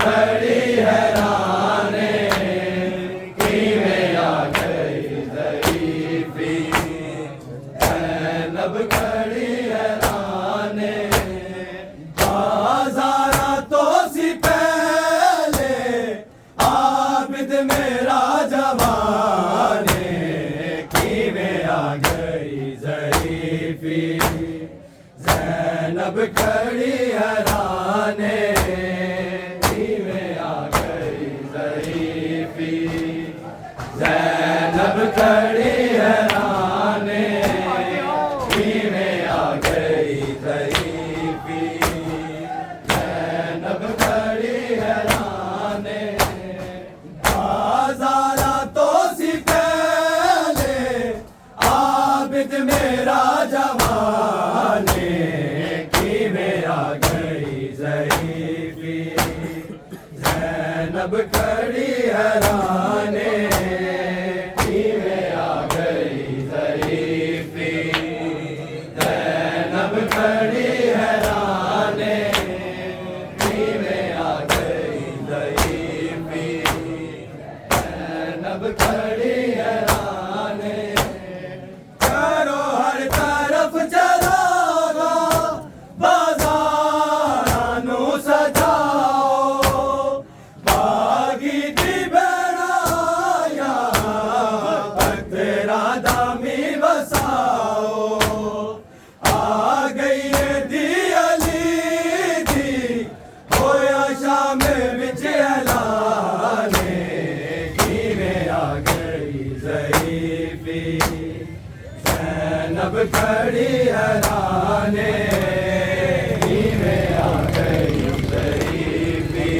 खड़ी हैराने किवें आ गई ज़रीफ़ी ज़ैनब खड़ी हैराने बाज़ारा तो सी पहले आबिद मेरा जवाने किवें आ गई ज़रीफ़ी ज़ैनब खड़ी हैराने किवें आ गई ज़रीफ़ी ज़ैनब खड़ी हैराने किवें आ गई ज़रीफ़ी ज़ैनब खड़ी हैराने बाज़ारा तो सी पहले आबिद मेरा जवाने किवें आ गई ज़रीफ़ी ज़ैनब खड़ी हैराने किवें आ गई ज़रीफ़ी ज़ैनब खड़ी हैराने किवें आ गई ज़रीफ़ी ज़ैनब खड़ी हैराने करो हर तरफ जलागा बाज़ारा नू सजाओ बागी दी बनाया तेरा दामी वसाओ आ गई है दी अली दी होया शाम विच ऐलाने किवें आ गई ज़रीफ़ी ज़ैनब खड़ी हैराने किवें आ गई ज़रीफ़ी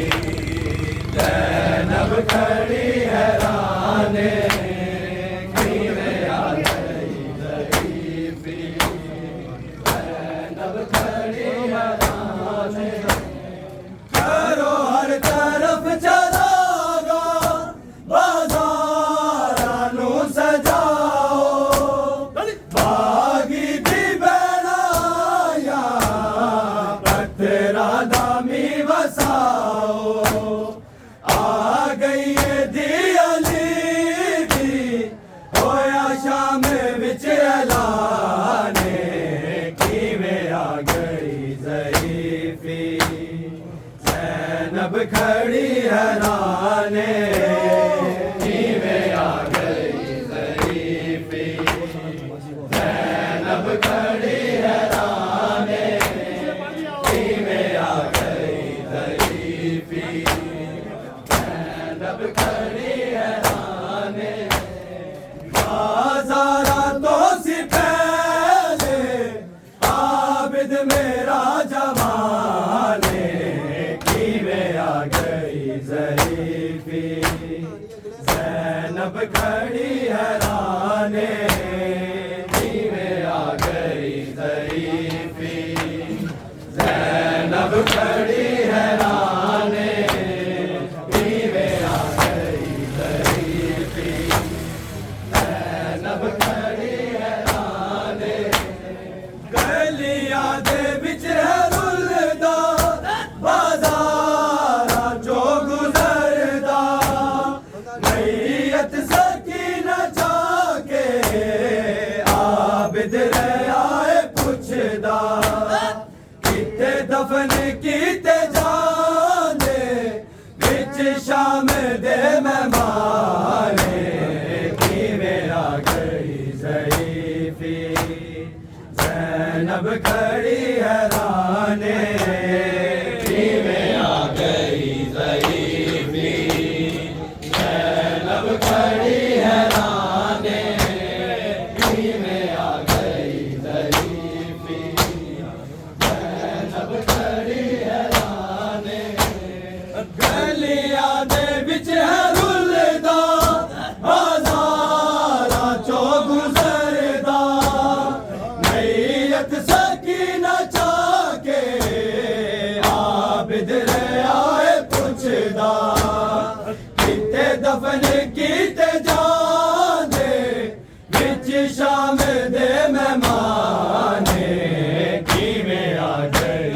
ज़ैनब खड़ी हैराने किवें आ गई ज़रीफ़ी ज़ैनब खड़ी हैराने करो हर तरफ जलागा बाज़ारा नू सजाओ बागी दी बनाया तेरा दामी वसाओ आ गई है दी अली दी होया शाम विच ऐलाने किवें आ गई ज़रीफ़ी ज़ैनब खड़ी हैराने किवें आ गई ज़रीफ़ी ज़ैनब खड़ी हैराने किवें आ गई ज़रीफ़ी ज़ैनब खड़ी हैराने बाज़ारा तो सी पहले आबिद मेरा जवाने किवें आ गई ज़रीफ़ी ज़ैनब खड़ी हैराने किवें आ गई ज़रीफ़ी ज़ैनब खड़ी हैराने किवें आ गई ज़रीफ़ी ज़ैनब खड़ी हैराने गलियां दे विच है रुलदा बाज़ारा जो गुज़रदा मैयत सकीना जाके आबिद रहा है पुछदा किते दफन कीते जांदे विच शाम दे मेहमाने किवें आ गई ज़रीफ़ी ज़ैनब खड़ी हैराने किवें आ गई ज़रीफ़ी ज़ैनब खड़ी हैराने किवें आ गई ज़रीफ़ी ज़ैनब खड़ी हैराने गलियां दे विच है रुलदा बाज़ारा चो गुज़रदा मैयत सकीना चाके आबिद रहा है पुछदा किते दफन कीते जांदे विच शाम दे मेहमाने किवें आ गई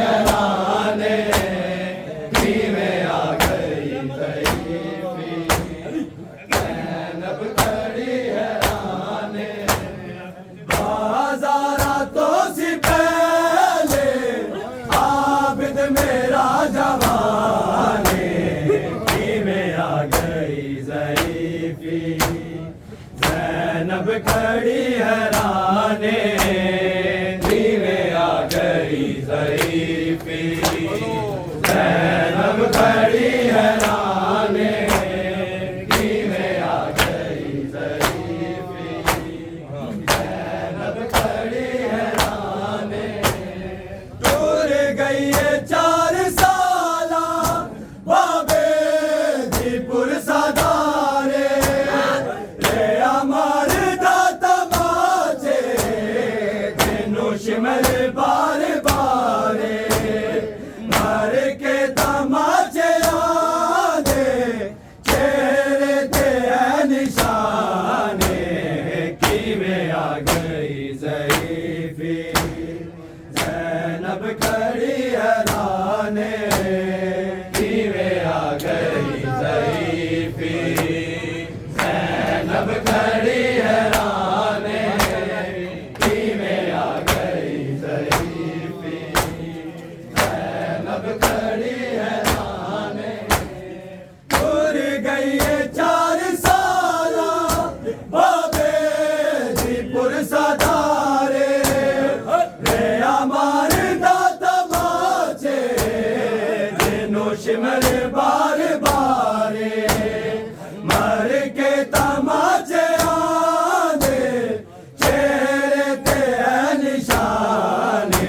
हैराने किवें खड़ी हैराने किवें आ गई ज़रीफ़ी ज़ैनब खड़ी हैराने टूर गई है 4 साला बाबे दी पुरसादारे रे अमर दा तमाचे तेनू शिमल बार बारे मर के तमाचे आदे चेहरे ते है निशाने किवें आ गई ज़रीफ़ी ज़ैनब खड़ी हैराने किवें आ गई ज़रीफ़ी ज़ैनब खड़ी हैराने किवें आ गई ज़रीफ़ी ज़ैनब खड़ी हैराने टूर गई है 4 साला बाबे दी पुरसादारे रे अमर दा तमाचे तेनू शिमल बार बारे मर के तमाचे आदे चेहरे ते है निशाने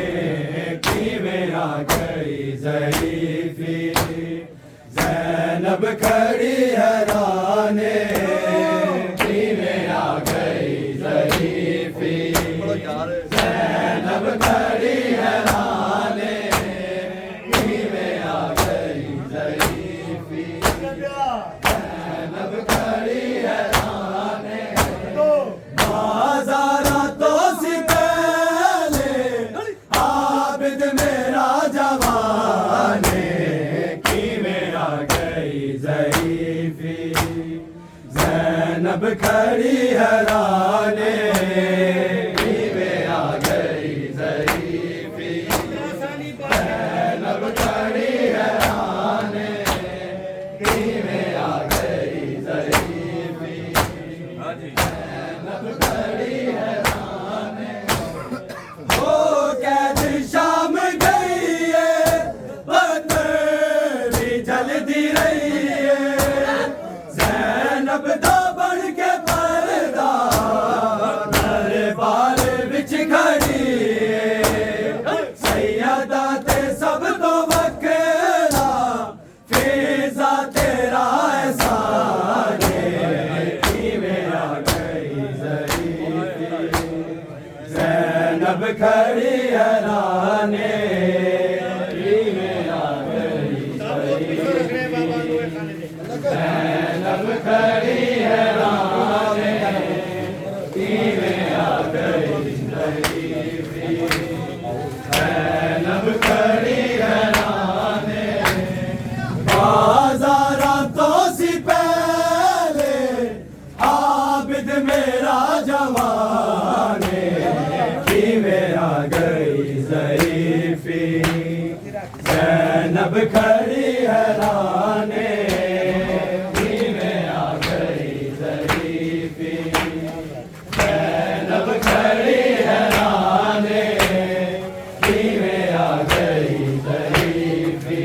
किवें आ गई ज़रीफ़ी ज़ैनब खड़ी हैराने किवें आ गई ज़रीफ़ी ज़ैनब खड़ी हैराने किवें आ गई ज़रीफ़ी ज़ैनब खड़ी हैराने बाज़ारा तो सी पहले आबिद मेरा जवाने किवें आ गई ज़रीफ़ी ज़ैनब खड़ी हैराने किवें आ गई ज़रीफ़ी ज़ैनब खड़ी हैराने किवें आ गई ज़रीफ़ी ज़ैनब खड़ी हैराने ओ कैद शाम गई है बदरी जलदी रही है ज़ैनब दा बन के पर्दा दरबार विच खड़ी है सैयदा ते सब तो वखरा फिज़ा तेरा एहसाने किवें आ गई ज़रीफ़ी ज़ैनब खड़ी हैराने किवें आ गई ज़रीफ़ी ज़ैनब खड़ी हैराने किवें आ गई ज़रीफ़ी ज़ैनब खड़ी हैराने बाज़ारा तो सी पहले आबिद मेरा जवाने किवें आ गई ज़रीफ़ी ज़ैनब खड़ी हैराने किवें आ गई ज़रीफ़ी ज़ैनब खड़ी हैराने किवें आ गई ज़रीफ़ी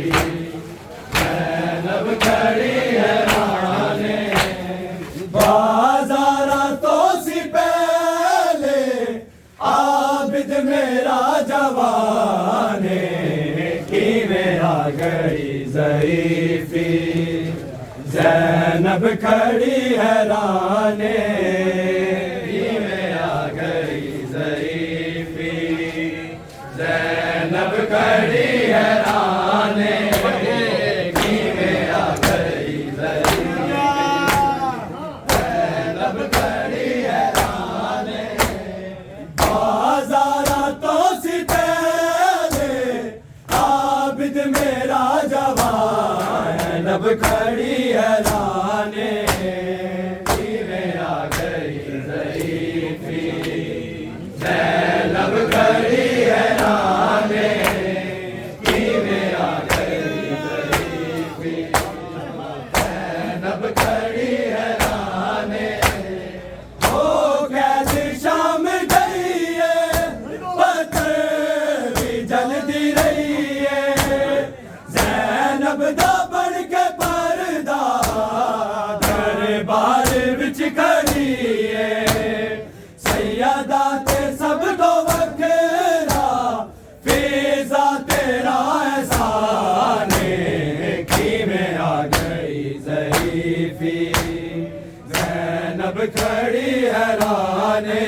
ज़ैनब खड़ी हैराने बाज़ारा तो सी पहले आबिद मेरा जवाने किवें आ गई ज़रीफ़ी ज़ैनब खड़ी हैराने किवें आ गई ज़रीफ़ी ज़ैनब खड़ी हैराने किवें आ गई ज़रीफ़ी ज़ैनब खड़ी हैराने बाज़ारा तो सी पहले आबिद मेरा जवान ज़ैनब खड़ी हैराने किवें आ गई ज़रीफ़ी ज़ैनब खड़ी हैराने किवें आ गई ज़रीफ़ी ज़ैनब खड़ी हैराने हो कैसी शाम गई है पत्थर भी जलती रही है ज़ैनब दा जैनब खड़ी हैराने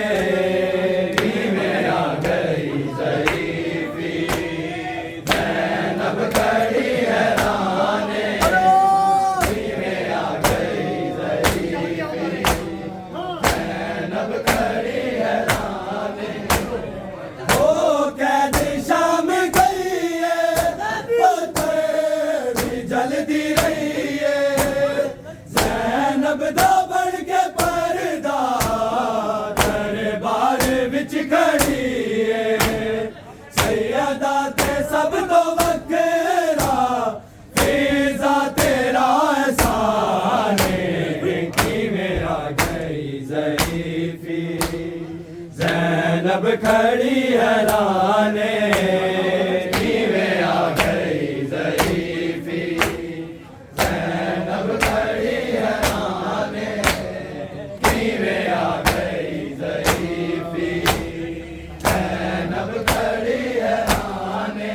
में आ गई ज़रीफ़ी जैनब खड़ी हैराने में आ गई ज़रीफ़ी जैनब खड़ी हैराने ओ कैद शाम गई है पत्थर भी जल्दी रही है जैनब दा बन के पर्दा दरबार विच खड़ी है सैयदा ते सब तो वखरा फिजा तेरा एहसान की मेरा गई ज़रीफ़ी जैनब खड़ी हैराने की मेरा गई ज़रीफ़ी जैनब खड़ी हैराने की मेरा गई ज़रीफ़ी जैनब खड़ी हैराने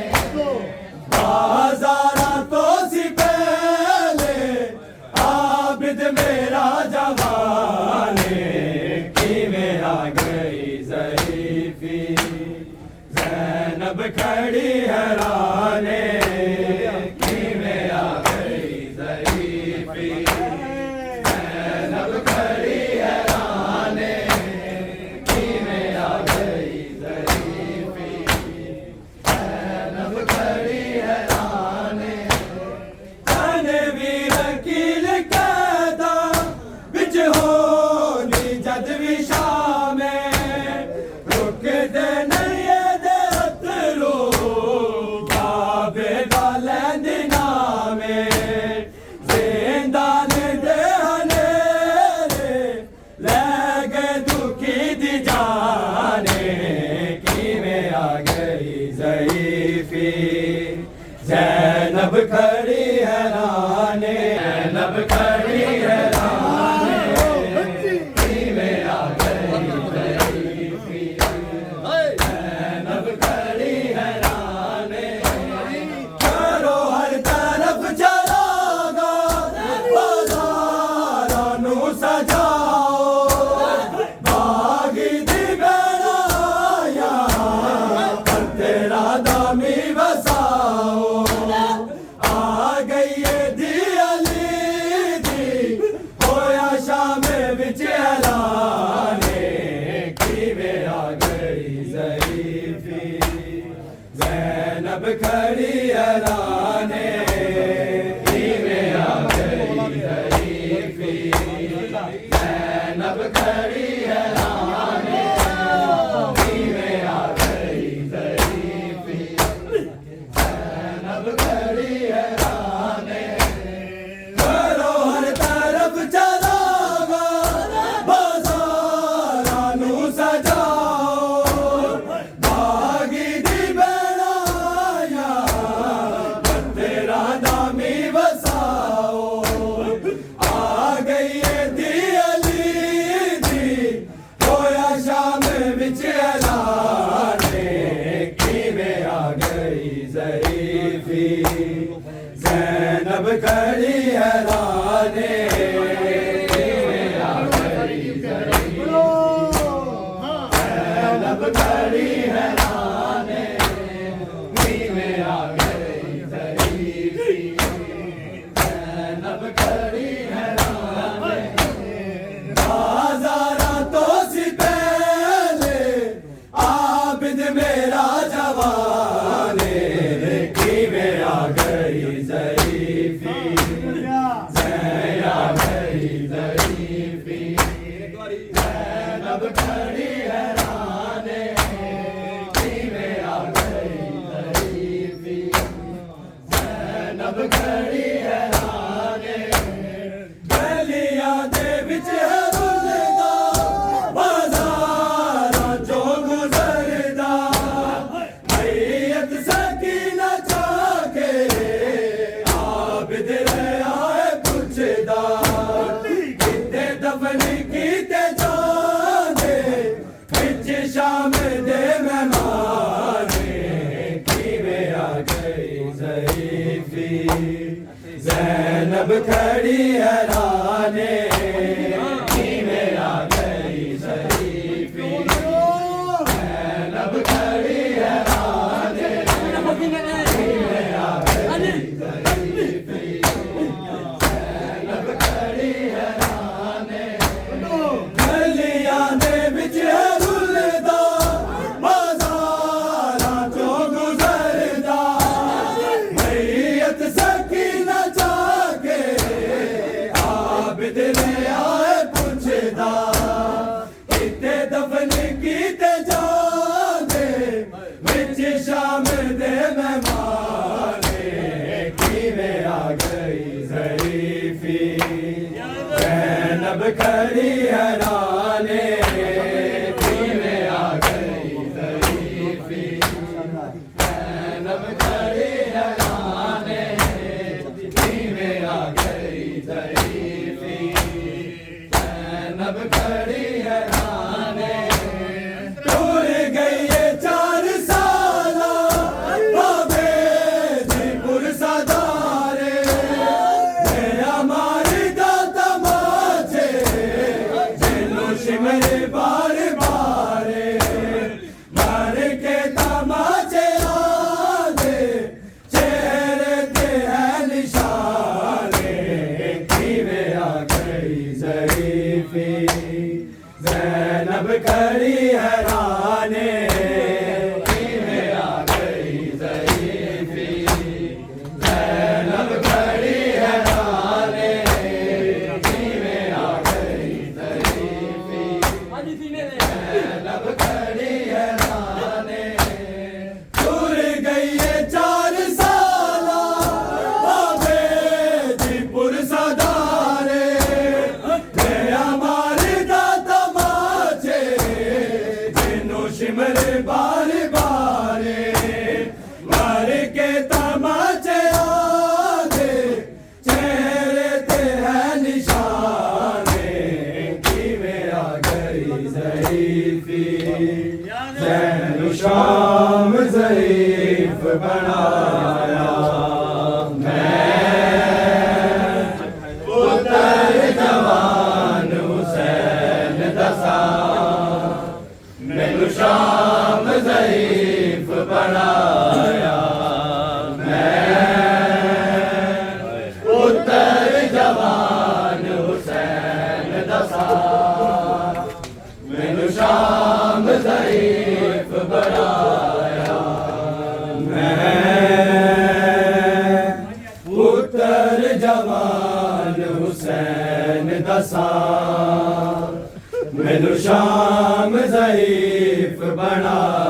बाज़ारा तो सी पहले आबिद मेरा जवाने की मेरा गई ज़रीफ़ी जैनब खड़ी हैराने की मेरा गई ज़रीफ़ी जैनब खड़ी हैराने की मेरा गई ज़रीफ़ी जैनब खड़ी हैराने जाने वीर कील कैदा बिच होनी जद भी शामे रुक दे नहीं दे अतरो बाबे वाले दिना में जिंदान दे हनेरे ले गए दुखी दी जाने की में आ गई ज़रीफ़ी जैनब खड़ी हैराने जैनब खड़ी हैराने की में आ गई ज़रीफ़ी जैनब खड़ी हैराने करो हर तरफ चलागा बाज़ारां नू सजाओ बागी दी बेड़ाया पर तेरा दामी वसाओ आ गई है दी अली दी होया शाम विच ऐलाने की में आ गई ज़रीफ़ी जैनब खड़ी हैराने की में आ गई ज़रीफ़ी जैनब खड़ी हैराने की में आ गई ज़रीफ़ी जैनब खड़ी हैराने करो हर तरफ चलागा बाज़ारां नू सजाओ बागी दी बेड़ाया तेरा दामी वसाओ आ गई है दी अली दी होया शाम विच ऐलाने की में आ गई ज़रीफ़ी जैनब खड़ी हैराने की में आ गई ज़रीफ़ी जैनब खड़ी हैराने की में आ गई ज़रीफ़ी जैनब खड़ी हैराने बाज़ारा तो सी पहले आबिद मेरा जवाने की में आ गई ज़रीफ़ी जैनब गई ज़रीफ़ी जैनब खड़ी हैराने की में आ गई ज़रीफ़ी जैनब खड़ी हैराने गलियां दे विच है रुलदा बाज़ारां चो गुज़रदा मैयत सकीना चाके आबिद रहा है पुछदा किते दफन कीते जाने विच शाम दे मेहमाने की में आ गई ज़रीफ़ी जैनब खड़ी हैराने की में आ जी शाम दे मेहमाने किवें आ गई ज़रीफ़ी ज़ैनब खड़ी हैराने किवें आ गई ज़रीफ़ी ज़ैनब खड़ी हैराने किवें आ गई ज़रीफ़ी ज़ैनब खड़ी हैराने टूर गई ये 4 साला बाबे जी पुरसादारे मेरा मारी दा तमाचे जिन्नू शिमरे बार बारे मार के तमाचे आदे चेहरे ते है निशाने किवें आ गई ज़रीफ़ी ज़ैनब खड़ी हैराने किवें आ गई ज़रीफ़ी ज़ैनब खड़ी हैराने किवें आ गई ज़रीफ़ी ज़ैनब खड़ी हैराने टूर गई ये 4 साला बाबे जी पुरसादारे मेरा मारी दा तमाचे जिन्नू शिमरे बार बारे मार के तमाचे आदे चेहरे ते है निशाने किवें आ गई ज़रीफ़ी ज़ैनु शाम ज़रीफ़ बनाया मैं पुत्र जवान हुसैन दसा मैनू शाम ज़रीफ़ बनाया मैं पुत्र जवान हुसैन दसा मैनू शाम ज़रीफ़ बनाया मैं पुत्र जवान हुसैन दसा मैनू शाम ज़रीफ़ बनाया मैं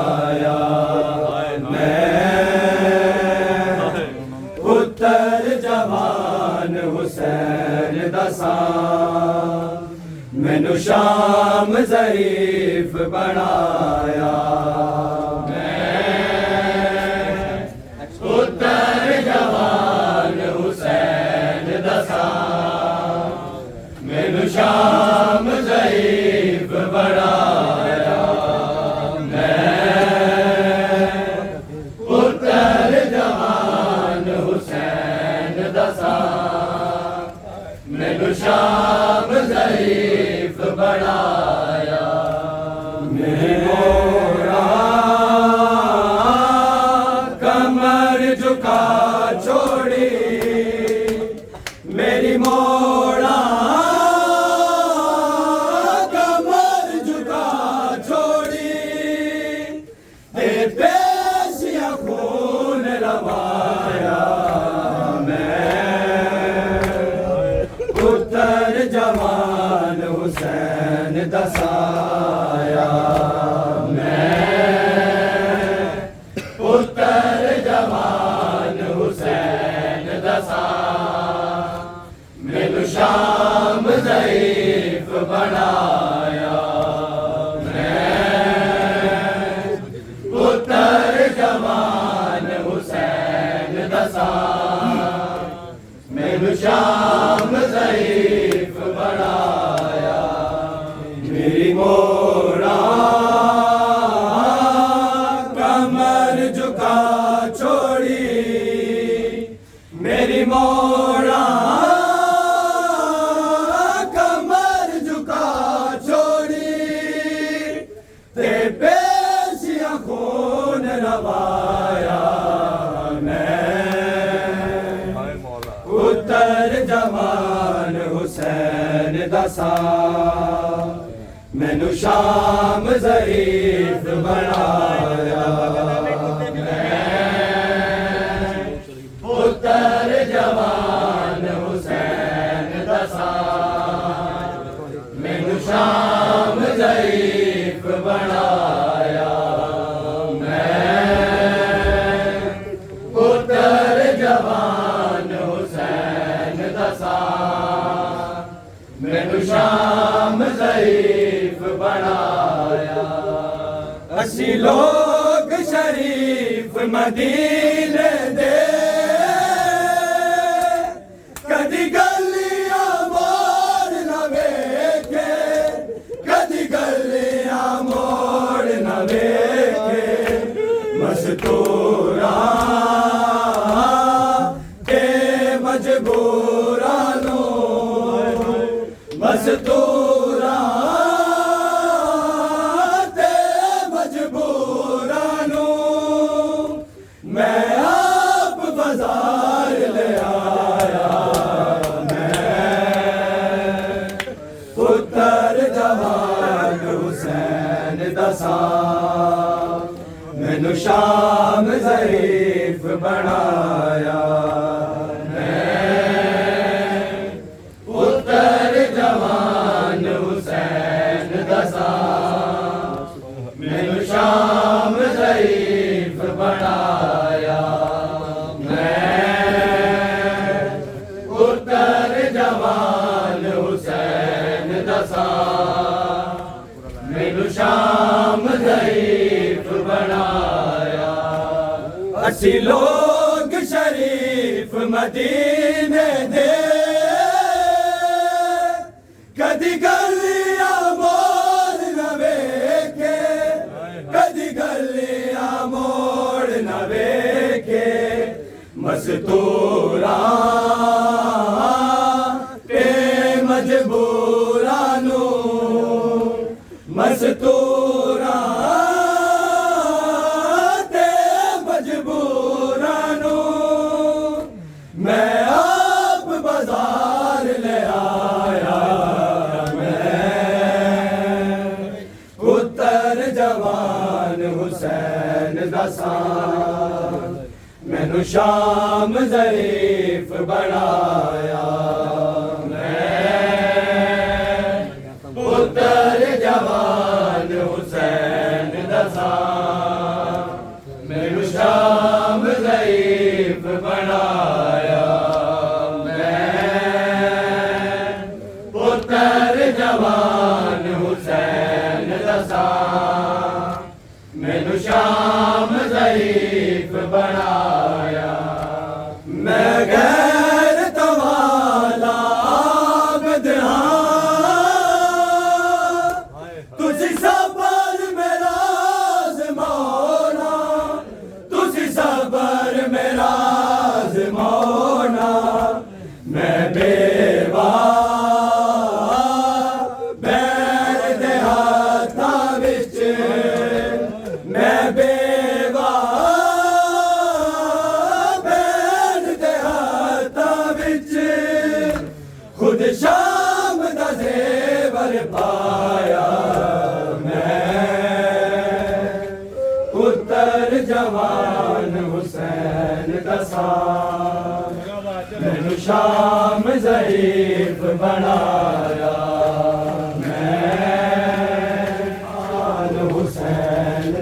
पुत्र जवान हुसैन दसा मैनू शाम ज़रीफ़ बनाया मैं पुत्र जवान हुसैन दसा मैनू शाम ज़रीफ़ बनाया मैं पुत्र जवान हुसैन दसा मैनू शाम ज़रीफ़ बनाया मेरी मोरा कमर झुका छोड़ी मेरी मोरा कमर झुका छोड़ी ते पेशियां खून रवाया पुत्र जवान हुसैन दसाया मैं पुत्र जवान हुसैन दसा मैनू शाम ज़रीफ़ बनाया मैं पुत्र जवान हुसैन दसा मैनू शाम ज़रीफ़ बनाया मेरी मोरा कमर झुका छोड़ी मेरी मोरा कमर झुका छोड़ी ते पेशियां खून रवाया पुत्र जवान हुसैन दसा मैनू शाम ज़रीफ़ बनाया पुत्र जवान हुसैन दसा मैनू शाम ज़रीफ़ बनाया मैं शाम ज़ईफ़ बनाया असी लोग शरीफ मदीने दे कदी गलियां मोड़ न वेखे कदी गलियां मोड़ न वेखे मस्तूरा के मजबूरा नो मस्तूरा ते मजबूरा नो मैं आप बाजार ले आया मैं पुत्र जवान हुसैन दसा मैनू शाम ज़ईफ़ बनाया मैनू शाम ज़ईफ़ बनाया मैं पुत्र जवान हुसैन दसा मैनू शाम ज़ईफ़ बनाया असी लोग शरीफ मदीने दे कदी गलियां मोड़ न वेखे कदी गलियां मोड़ न वेखे मस्तूरा ते मजबूरा नो मस्तूरा ते मजबूरा नो मैं आप बाजार ले आया जवान हुसैन दसा मैनू शाम ज़ईफ़ बनाया मैं पुत्र जवान हुसैन दसा मैनू शाम ज़ईफ़ बनाया मैं पुत्र जवान हुसैन दसा मैनू शाम ज़ईफ़ बनाया मैं गैर तवाला आबद हाँ तुसी सबर मेरा ज़माना तुसी सबर मेरा ज़माना मैं बेवा बैर दे हाथां विच मैं बेवा बैर दे हाथां विच खुद शाम दा ज़ेवर पाया मैं पुत्र जवान हुसैन दसा मैनू शाम ज़ईफ़ बनाया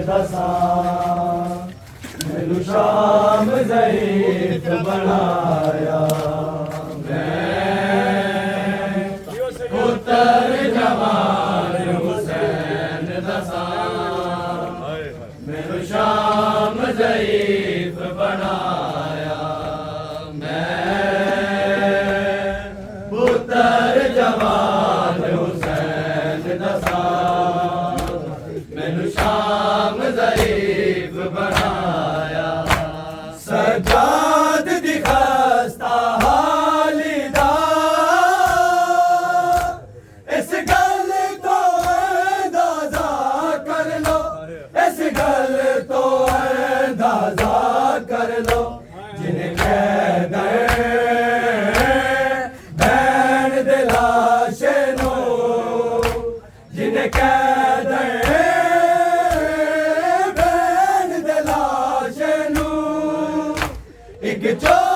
दसा मैनू शाम ज़ईफ़ बनाया मैं पुत्र जवान हुसैन दसा मैनू शाम ज़ईफ़ बनाया मैं पुत्र जवान हुसैन दसा मैनू शाम ज़ईफ़ बनाया सजाद दी खस्ता हाली दा इस गल तो अंदाज़ा कर लो इस गल तो अंदाज़ा कर लो जिन्हें कह दे बैन दे लाशे नो जिन्हें कह दे एक चोर